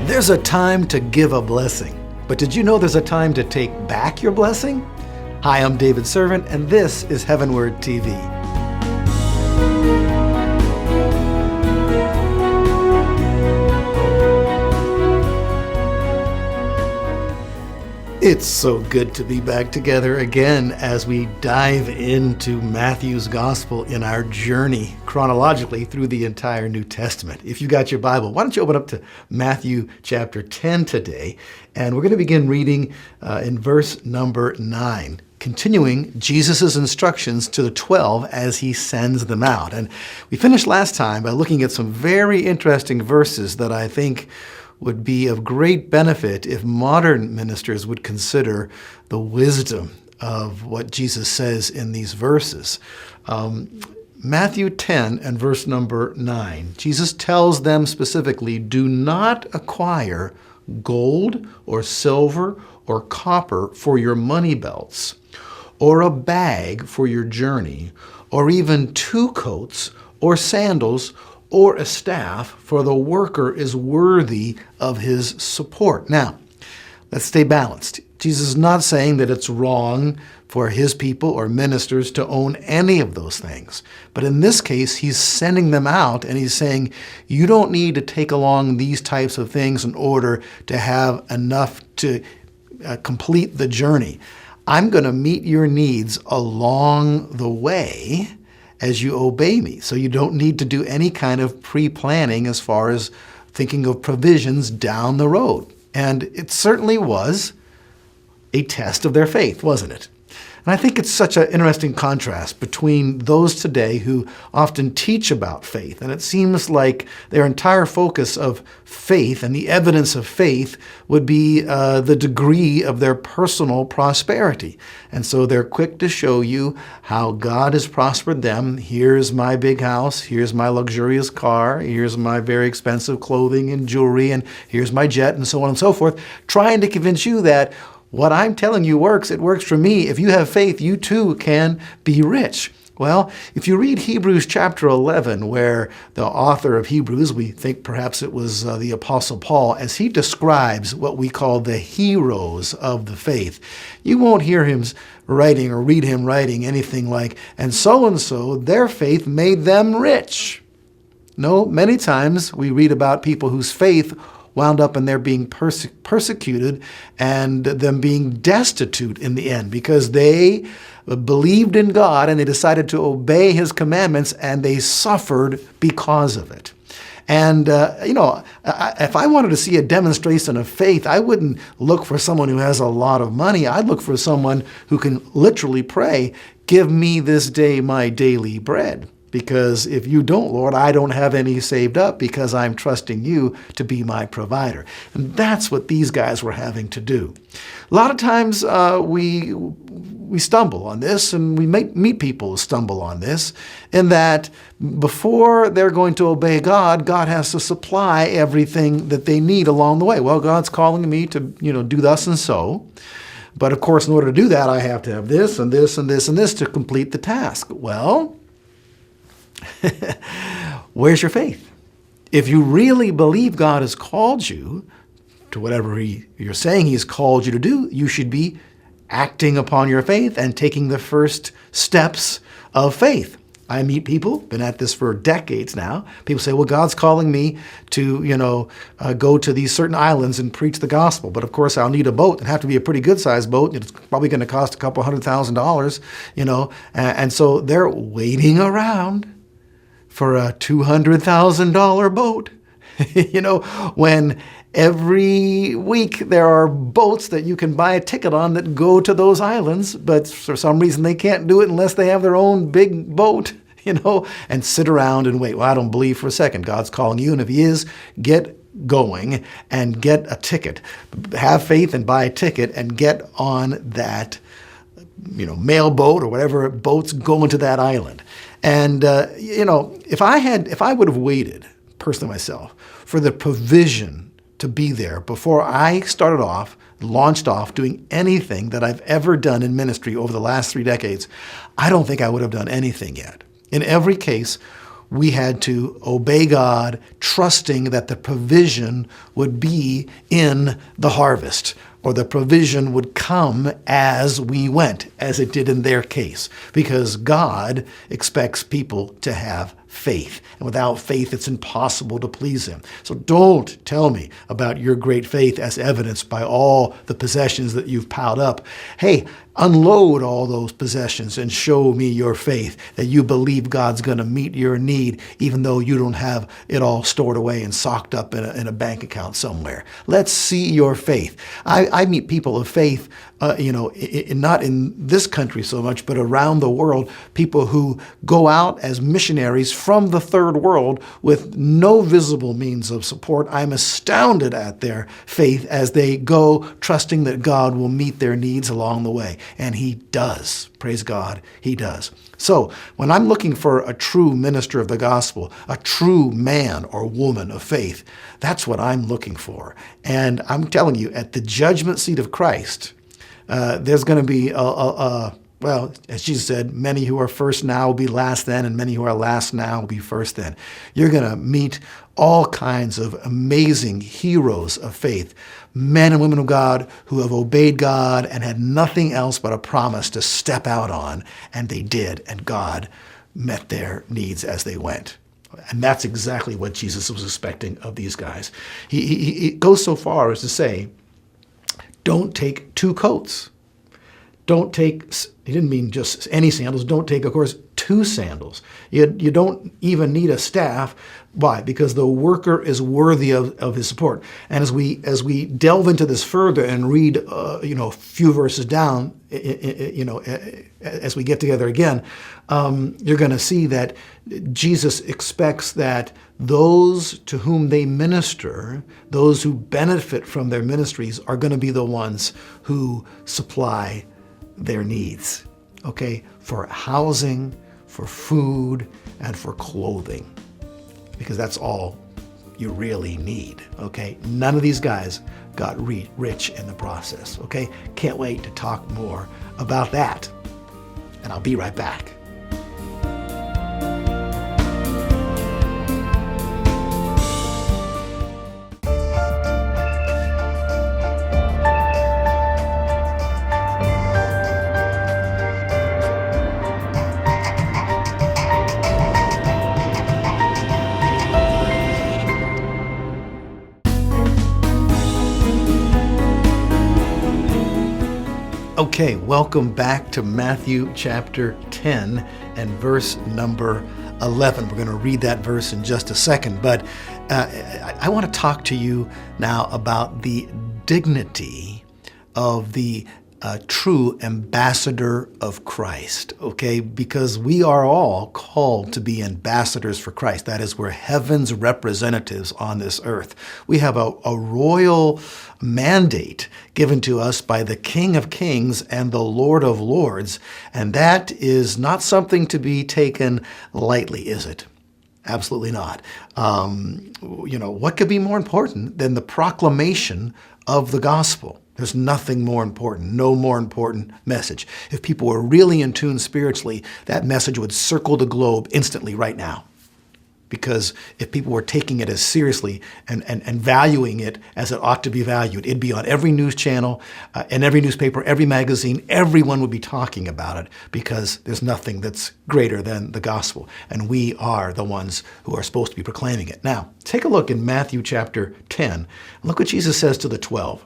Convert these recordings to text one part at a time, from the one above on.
There's a time to give a blessing, but did you know there's a time to take back your blessing? Hi, I'm David Servant, and this is HeavenWord TV. It's so good to be back together again as we dive into Matthew's Gospel in our journey chronologically through the entire New Testament. If you got your Bible, why don't you open up to Matthew chapter 10 today, and we're going to begin reading in verse number 9, continuing Jesus' instructions to the 12 as he sends them out. And we finished last time by looking at some very interesting verses that I think would be of great benefit if modern ministers would consider the wisdom of what Jesus says in these verses. Matthew 10 and verse number 9, Jesus tells them specifically, do not acquire gold or silver or copper for your money belts, or a bag for your journey, or even 2 coats or sandals, or a staff, for the worker is worthy of his support. Now, let's stay balanced. Jesus is not saying that it's wrong for his people or ministers to own any of those things. But in this case, he's sending them out and he's saying, you don't need to take along these types of things in order to have enough to complete the journey. I'm going to meet your needs along the way as you obey me. So you don't need to do any kind of pre-planning as far as thinking of provisions down the road. And it certainly was a test of their faith, wasn't it? And I think it's such an interesting contrast between those today who often teach about faith. And it seems like their entire focus of faith and the evidence of faith would be the degree of their personal prosperity. And so they're quick to show you how God has prospered them. Here's my big house. Here's my luxurious car. Here's my very expensive clothing and jewelry. And here's my jet, and so on and so forth, trying to convince you that what I'm telling you works. It works for me. If you have faith, you too can be rich. Well, if you read Hebrews chapter 11, where the author of Hebrews, we think perhaps it was the Apostle Paul, as he describes what we call the heroes of the faith, you won't hear him writing or read him writing anything like, and so, their faith made them rich. No, many times we read about people whose faith wound up in their being persecuted and them being destitute in the end because they believed in God and they decided to obey his commandments and they suffered because of it. And, if I wanted to see a demonstration of faith, I wouldn't look for someone who has a lot of money. I'd look for someone who can literally pray, give me this day my daily bread. Because if you don't, Lord, I don't have any saved up because I'm trusting you to be my provider. And that's what these guys were having to do. A lot of times we stumble on this, and we meet people who stumble on this, in that before they're going to obey God, God has to supply everything that they need along the way. Well, God's calling me to, do thus and so. But of course, in order to do that, I have to have this and this and this and this to complete the task. Well, where's your faith? If you really believe God has called you to whatever you're saying he's called you to do, you should be acting upon your faith and taking the first steps of faith. I meet people, been at this for decades now. People say, well, God's calling me to, go to these certain islands and preach the gospel. But of course, I'll need a boat. It'd have to be a pretty good sized boat. It's probably going to cost a couple $100,000, and so they're waiting around for a $200,000 boat, when every week there are boats that you can buy a ticket on that go to those islands, but for some reason they can't do it unless they have their own big boat, and sit around and wait. Well, I don't believe for a second God's calling you, and if he is, get going and get a ticket. Have faith and buy a ticket and get on that, mail boat or whatever boats going to that island. And, if I would have waited, personally myself, for the provision to be there before I launched off doing anything that I've ever done in ministry over the last 3 decades, I don't think I would have done anything yet. In every case, we had to obey God, trusting that the provision would be in the harvest, or the provision would come as we went, as it did in their case, because God expects people to have faith. And without faith, it's impossible to please him. So don't tell me about your great faith as evidenced by all the possessions that you've piled up. Hey, unload all those possessions and show me your faith, that you believe God's going to meet your need, even though you don't have it all stored away and socked up in a bank account somewhere. Let's see your faith. I meet people of faith, not in this country so much, but around the world, people who go out as missionaries from the third world with no visible means of support. I'm astounded at their faith as they go, trusting that God will meet their needs along the way. And he does. Praise God, he does. So when I'm looking for a true minister of the gospel, a true man or woman of faith, that's what I'm looking for. And I'm telling you, at the judgment seat of Christ, there's going to be well, as Jesus said, many who are first now will be last then, and many who are last now will be first then. You're going to meet all kinds of amazing heroes of faith, men and women of God who have obeyed God and had nothing else but a promise to step out on, and they did, and God met their needs as they went. And that's exactly what Jesus was expecting of these guys. He goes so far as to say, don't take two coats. Don't take, he didn't mean just any sandals. Don't take, of course, two sandals. You don't even need a staff. Why? Because the worker is worthy of his support. And as we delve into this further and read, a few verses down, as we get together again, you're going to see that Jesus expects that those to whom they minister, those who benefit from their ministries, are going to be the ones who supply their needs, okay, for housing, for food, and for clothing, because that's all you really need, okay? None of these guys got rich in the process, okay? Can't wait to talk more about that, and I'll be right back. Okay, welcome back to Matthew chapter 10 and verse number 11. We're going to read that verse in just a second, but I want to talk to you now about the dignity of the true ambassador of Christ, okay? Because we are all called to be ambassadors for Christ. That is, we're heaven's representatives on this earth. We have a royal mandate given to us by the King of Kings and the Lord of Lords, and that is not something to be taken lightly, is it? Absolutely not. What could be more important than the proclamation of the gospel? There's nothing more important, no more important message. If people were really in tune spiritually, that message would circle the globe instantly right now. Because if people were taking it as seriously and valuing it as it ought to be valued, it'd be on every news channel, and every newspaper, every magazine, everyone would be talking about it, because there's nothing that's greater than the gospel. And we are the ones who are supposed to be proclaiming it. Now, take a look in Matthew chapter 10. Look what Jesus says to the 12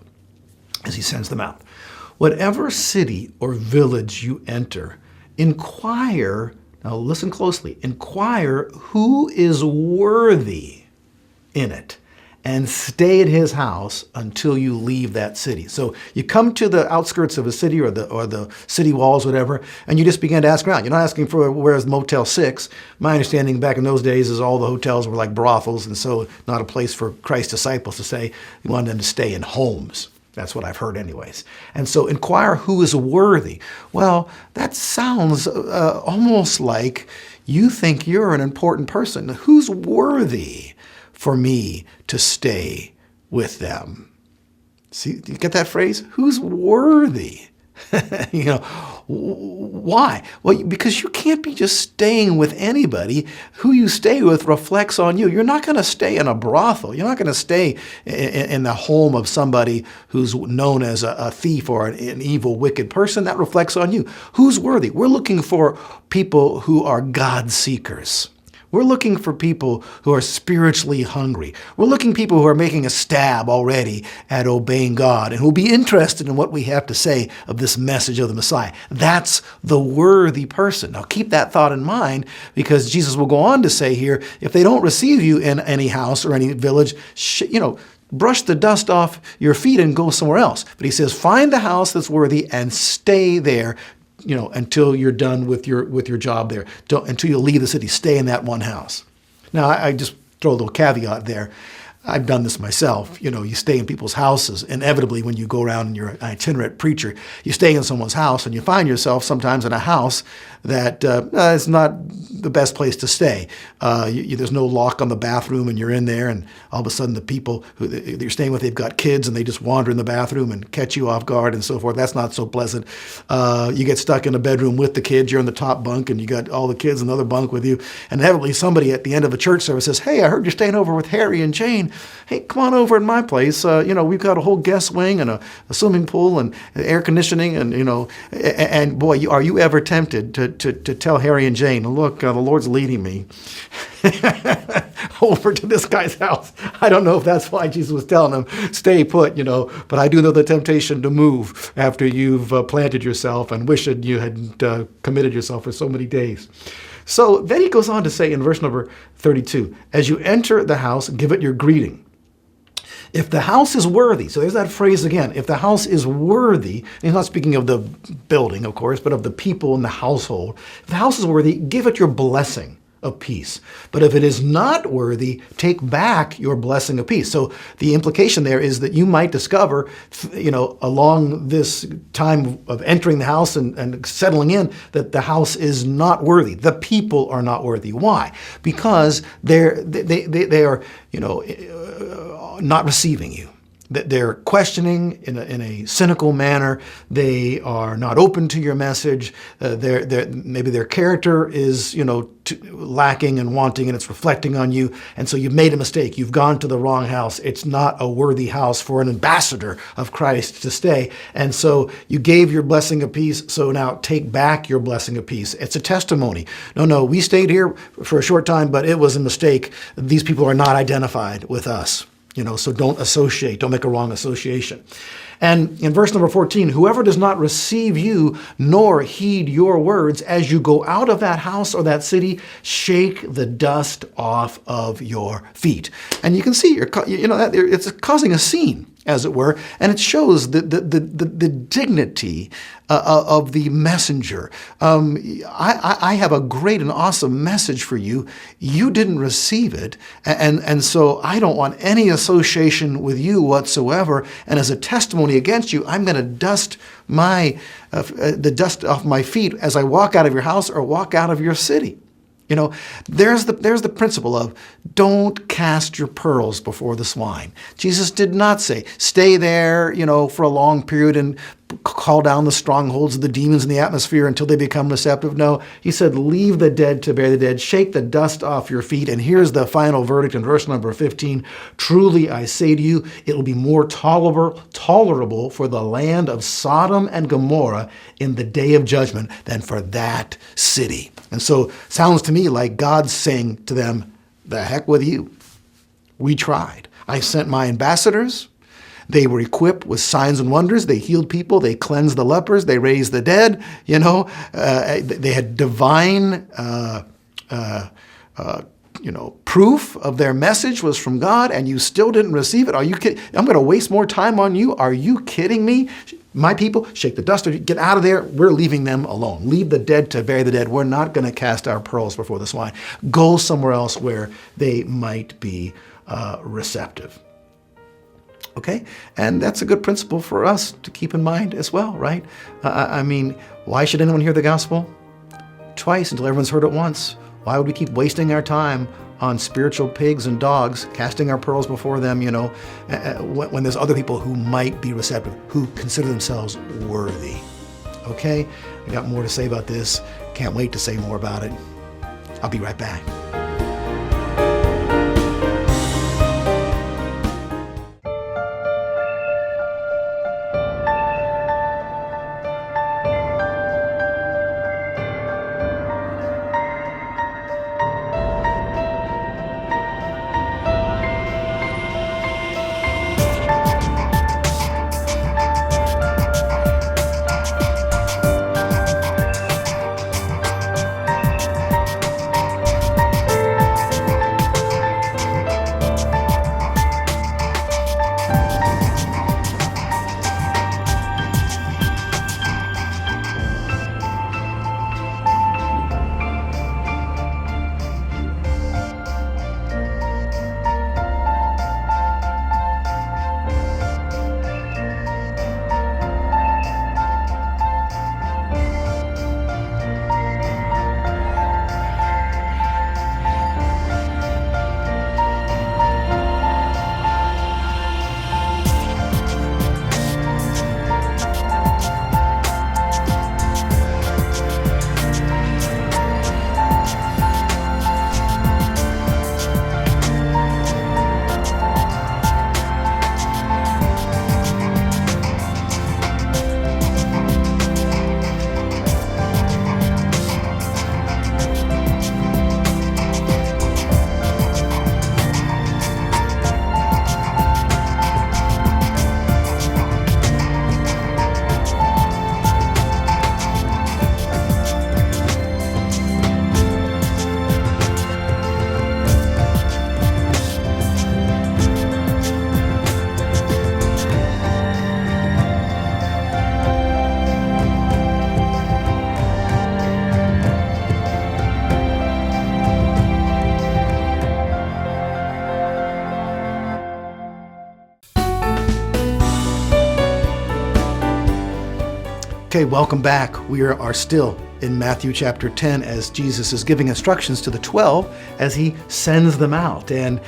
as he sends them out. Whatever city or village you enter, inquire, now listen closely, inquire who is worthy in it, and stay at his house until you leave that city. So you come to the outskirts of a city or the city walls, whatever, and you just begin to ask around. You're not asking for where's Motel 6. My understanding back in those days is all the hotels were like brothels, and so not a place for Christ's disciples to say. He wanted them to stay in homes. That's what I've heard anyways. And so inquire who is worthy. Well, that sounds almost like you think you're an important person. Who's worthy for me to stay with them? See, you get that phrase? Who's worthy You know, why? Well, because you can't be just staying with anybody. Who you stay with reflects on you. You're not going to stay in a brothel. You're not going to stay in the home of somebody who's known as a thief or an evil, wicked person. That reflects on you. Who's worthy? We're looking for people who are God seekers. We're looking for people who are spiritually hungry. We're looking for people who are making a stab already at obeying God and who will be interested in what we have to say of this message of the Messiah. That's the worthy person. Now keep that thought in mind, because Jesus will go on to say here, if they don't receive you in any house or any village, brush the dust off your feet and go somewhere else. But he says, find the house that's worthy and stay there, until you're done with your job there. Until you leave the city, stay in that one house. Now, I just throw a little caveat there. I've done this myself. You stay in people's houses. Inevitably, when you go around and you're an itinerant preacher, you stay in someone's house and you find yourself sometimes in a house that is not the best place to stay. There's no lock on the bathroom and you're in there, and all of a sudden the people who you're staying with, they've got kids and they just wander in the bathroom and catch you off guard and so forth. That's not so pleasant. You get stuck in a bedroom with the kids. You're in the top bunk and you got all the kids in another bunk with you. And inevitably somebody at the end of a church service says, "Hey, I heard you're staying over with Harry and Jane. Hey, come on over in my place. We've got a whole guest wing and a swimming pool and air conditioning and boy, are you ever tempted to tell Harry and Jane, look, the Lord's leading me over to this guy's house. I don't know if that's why Jesus was telling them, stay put, but I do know the temptation to move after you've planted yourself and wished you had committed yourself for so many days. So then he goes on to say in verse number 32, as you enter the house, give it your greeting. If the house is worthy, so there's that phrase again, if the house is worthy, and he's not speaking of the building, of course, but of the people in the household. If the house is worthy, give it your blessing of peace. But if it is not worthy, take back your blessing of peace. So the implication there is that you might discover, along this time of entering the house and settling in, that the house is not worthy. The people are not worthy. Why? Because they are, not receiving you. They're questioning in a cynical manner. They are not open to your message. Maybe their character is, lacking and wanting, and it's reflecting on you. And so you've made a mistake. You've gone to the wrong house. It's not a worthy house for an ambassador of Christ to stay. And so you gave your blessing of peace. So now take back your blessing of peace. It's a testimony. No, we stayed here for a short time, but it was a mistake. These people are not identified with us. So don't associate, don't make a wrong association. And in verse number 14, whoever does not receive you nor heed your words as you go out of that house or that city, shake the dust off of your feet. And you can see, it's causing a scene, as it were, and it shows the dignity of the messenger. I have a great and awesome message for you. You didn't receive it, and so I don't want any association with you whatsoever. And as a testimony against you, I'm going to dust the dust off my feet as I walk out of your house or walk out of your city. There's the principle of don't cast your pearls before the swine. Jesus did not say, stay there, for a long period and call down the strongholds of the demons in the atmosphere until they become receptive. No, he said, leave the dead to bury the dead, shake the dust off your feet. And here's the final verdict in verse number 15. Truly, I say to you, it will be more tolerable for the land of Sodom and Gomorrah in the day of judgment than for that city. And so sounds to me like God's saying to them, the heck with you. We tried. I sent my ambassadors. They were equipped with signs and wonders. They healed people. They cleansed the lepers. They raised the dead. They had divine, proof of their message was from God, and you still didn't receive it. Are you kidding? I'm going to waste more time on you. Are you kidding me? My people, shake the dust. Get out of there. We're leaving them alone. Leave the dead to bury the dead. We're not going to cast our pearls before the swine. Go somewhere else where they might be receptive. Okay? And that's a good principle for us to keep in mind as well, right? Why should anyone hear the gospel? Twice until everyone's heard it once. Why would we keep wasting our time on spiritual pigs and dogs, casting our pearls before them, when there's other people who might be receptive, who consider themselves worthy? Okay? I got more to say about this. Can't wait to say more about it. I'll be right back. Okay, welcome back. We are still in Matthew chapter 10 as Jesus is giving instructions to the 12 as he sends them out. And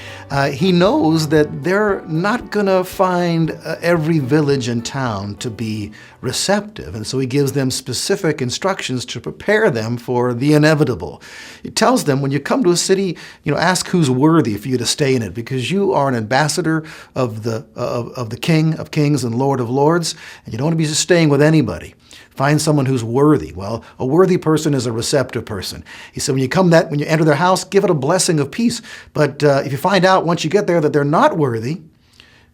he knows that they're not going to find every village and town to be receptive. And so he gives them specific instructions to prepare them for the inevitable. He tells them, when you come to a city, ask who's worthy for you to stay in it, because you are an ambassador of the King of Kings and Lord of Lords, and you don't want to be just staying with anybody. Find someone who's worthy. Well, a worthy person is a receptive person. He said, when you enter their house, give it a blessing of peace. But if you find out once you get there that they're not worthy,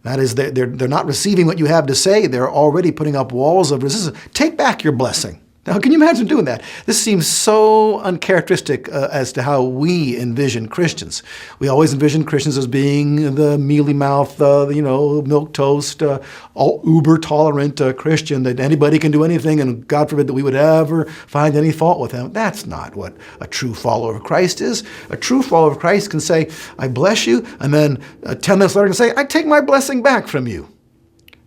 that is, they're not receiving what you have to say, they're already putting up walls of resistance, take back your blessing. Now, can you imagine doing that? This seems so uncharacteristic as to how we envision Christians. We always envision Christians as being the mealy-mouthed, milquetoast, uber-tolerant Christian, that anybody can do anything, and God forbid that we would ever find any fault with them. That's not what a true follower of Christ is. A true follower of Christ can say, I bless you, and then 10 minutes later can say, I take my blessing back from you.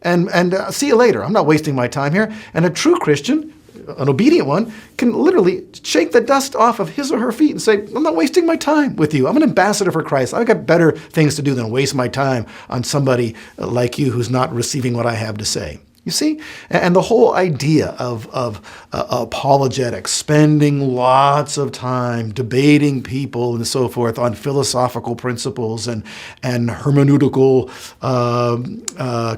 And see you later. I'm not wasting my time here. And a true Christian, an obedient one, can literally shake the dust off of his or her feet and say, I'm not wasting my time with you. I'm an ambassador for Christ. I've got better things to do than waste my time on somebody like you who's not receiving what I have to say. You see? And the whole idea of apologetics, spending lots of time debating people and so forth on philosophical principles and hermeneutical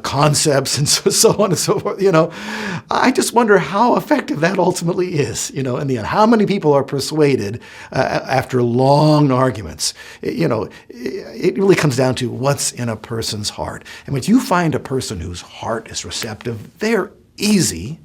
concepts and so on and so forth, I just wonder how effective that ultimately is, in the end. How many people are persuaded after long arguments? It really comes down to what's in a person's heart. And when you find a person whose heart is receptive, they're easy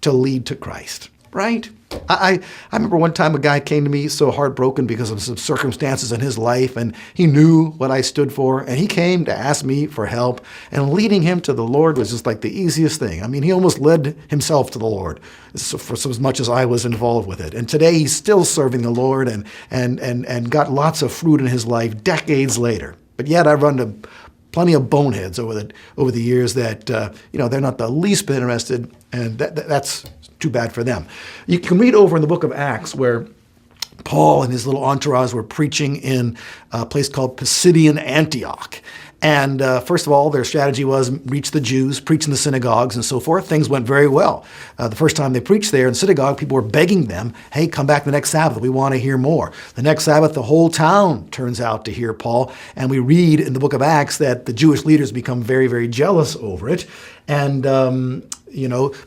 to lead to Christ, right? I remember one time a guy came to me so heartbroken because of some circumstances in his life, and he knew what I stood for, and he came to ask me for help, and leading him to the Lord was just like the easiest thing. I mean, he almost led himself to the Lord for so as much as I was involved with it. And today he's still serving the Lord and got lots of fruit in his life decades later. But yet I've run into plenty of boneheads over the years that they're not the least bit interested, and that's too bad for them. You can read over in the book of Acts where Paul and his little entourage were preaching in a place called Pisidian Antioch. And first of all, their strategy was reach the Jews, preach in the synagogues and so forth. Things went very well. The first time they preached there in synagogue, people were begging them, hey, come back the next Sabbath. We want to hear more. The next Sabbath, the whole town turns out to hear Paul. And we read in the book of Acts that the Jewish leaders become very, very jealous over it. And,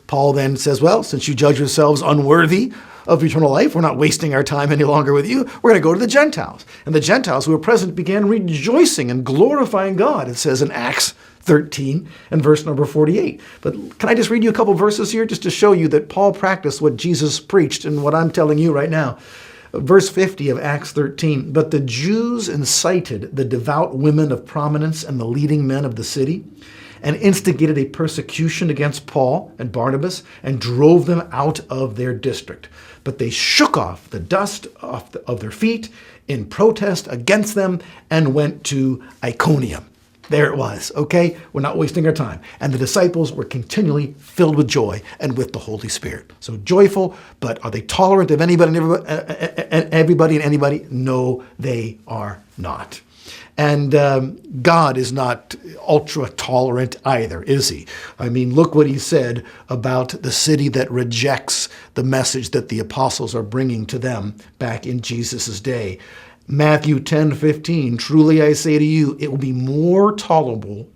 Paul then says, well, since you judge yourselves unworthy of eternal life, we're not wasting our time any longer with you. We're going to go to the Gentiles. And the Gentiles who were present began rejoicing and glorifying God, it says in Acts 13 and verse number 48. But can I just read you a couple verses here just to show you that Paul practiced what Jesus preached and what I'm telling you right now. Verse 50 of Acts 13, but the Jews incited the devout women of prominence and the leading men of the city, and instigated a persecution against Paul and Barnabas and drove them out of their district. But they shook off the dust of their feet in protest against them and went to Iconium. There it was, okay? We're not wasting our time. And the disciples were continually filled with joy and with the Holy Spirit. So joyful, but are they tolerant of anybody and anybody? No, they are not. And God is not ultra-tolerant either, is he? I mean, look what he said about the city that rejects the message that the apostles are bringing to them back in Jesus' day. Matthew 10:15, truly I say to you, it will be more tolerable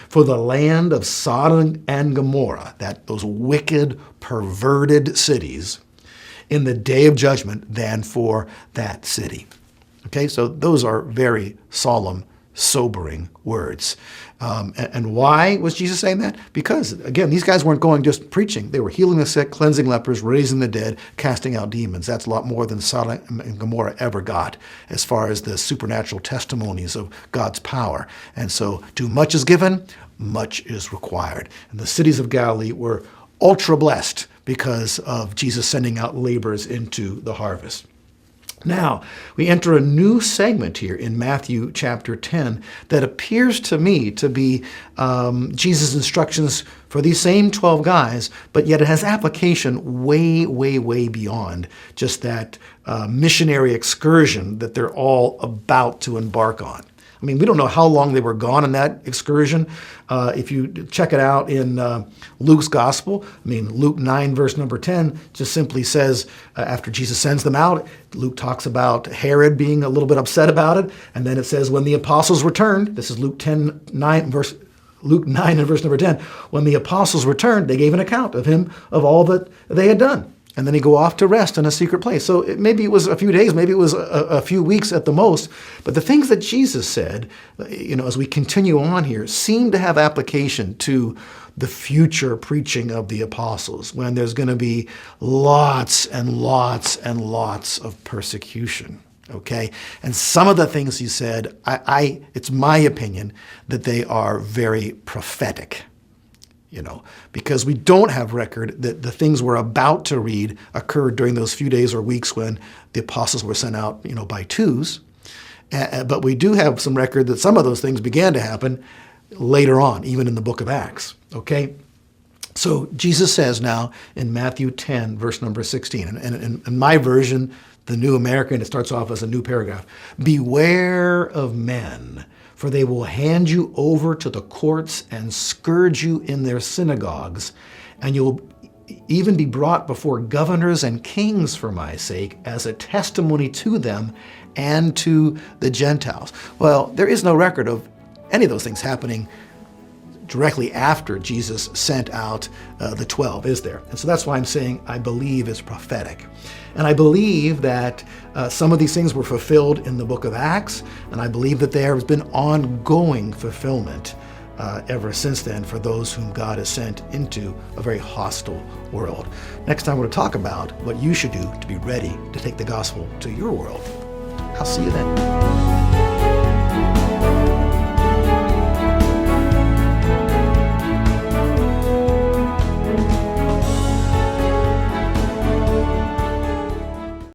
for the land of Sodom and Gomorrah, those wicked, perverted cities, in the day of judgment than for that city. Okay, so those are very solemn, sobering words. And why was Jesus saying that? Because, again, these guys weren't going just preaching. They were healing the sick, cleansing lepers, raising the dead, casting out demons. That's a lot more than Sodom and Gomorrah ever got as far as the supernatural testimonies of God's power. And so, too much is given, much is required. And the cities of Galilee were ultra blessed because of Jesus sending out laborers into the harvest. Now, we enter a new segment here in Matthew chapter 10 that appears to me to be Jesus' instructions for these same 12 guys, but yet it has application way, way, way beyond just that missionary excursion that they're all about to embark on. I mean, we don't know how long they were gone on that excursion. If you check it out in Luke's gospel, I mean, Luke 9, verse number 10, just simply says, after Jesus sends them out, Luke talks about Herod being a little bit upset about it. And then it says, when the apostles returned, this is Luke 9 and verse number 10, when the apostles returned, they gave an account of him, of all that they had done. And then he go off to rest in a secret place. So maybe it was a few days, maybe it was a few weeks at the most. But the things that Jesus said, as we continue on here, seem to have application to the future preaching of the apostles, when there's going to be lots and lots and lots of persecution. Okay? And some of the things he said, it's my opinion that they are very prophetic. Because we don't have record that the things we're about to read occurred during those few days or weeks when the apostles were sent out, by twos. But we do have some record that some of those things began to happen later on, even in the book of Acts. Okay? So Jesus says now in Matthew 10, verse number 16, and in my version, the New American, it starts off as a new paragraph. Beware of men, for they will hand you over to the courts and scourge you in their synagogues, and you will even be brought before governors and kings for my sake as a testimony to them and to the Gentiles. Well, there is no record of any of those things happening directly after Jesus sent out the 12, is there? And so that's why I'm saying I believe it's prophetic. And I believe that some of these things were fulfilled in the book of Acts, and I believe that there has been ongoing fulfillment ever since then for those whom God has sent into a very hostile world. Next time we're going to talk about what you should do to be ready to take the gospel to your world. I'll see you then.